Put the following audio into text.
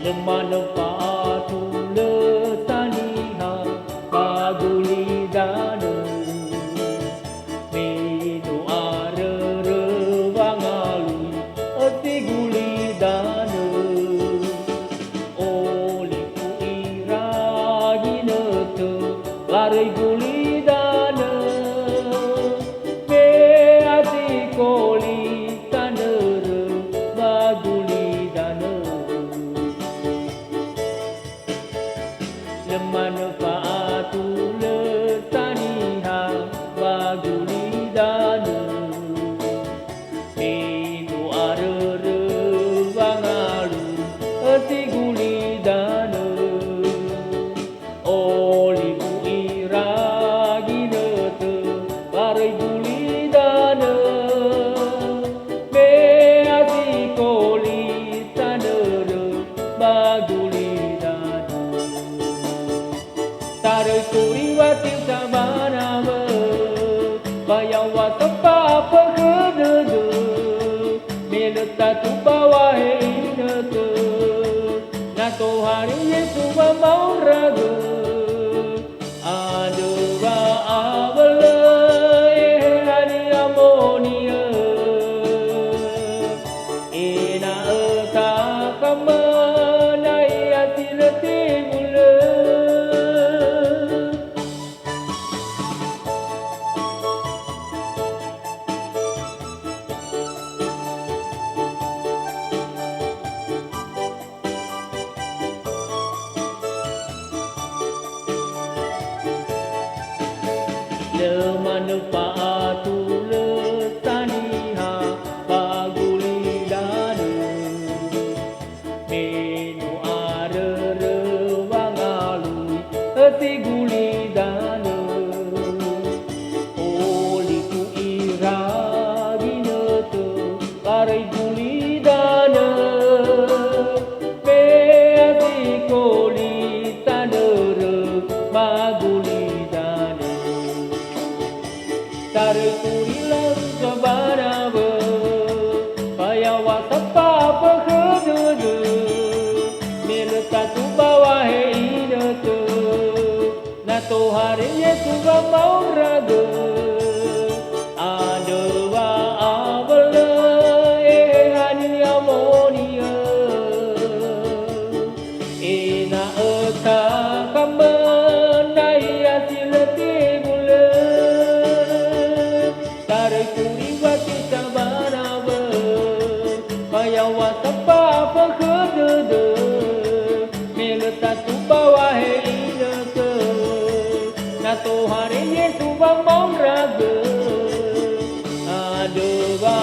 Manfaatu letaniha pagulidana minu arere wangalui ati gulidana oli ku iraginete lari gulidana be ati koli tanere bagulidana manfaatu letaniha bagulidana minu arere wangalu ati gulidana oli bu iraginete lari gulidana be ati koli tanere bagulidana taruh kuriwati sabanama bayawa tepapa kedede meleta tu bawah inete nato hari Yesus mau raga ada ba abele hari amonia ina eta kamana yati letimule manfaatu letaniha pagulidana minu arere wangalui ati gulidana oli ku iraginete lari gulidana be ati koli tanere bagulidana taruh kurilang sabanaba bayawa tepapa kedede meleta tu bawah inete nato hari Yesus mau raga ada wa abele hani amonia ina eta kamandai asilati kuriwati sabanaba bayawa tepapa kedede meleta tu bawah inete nato hari Yesus mau raga ada ba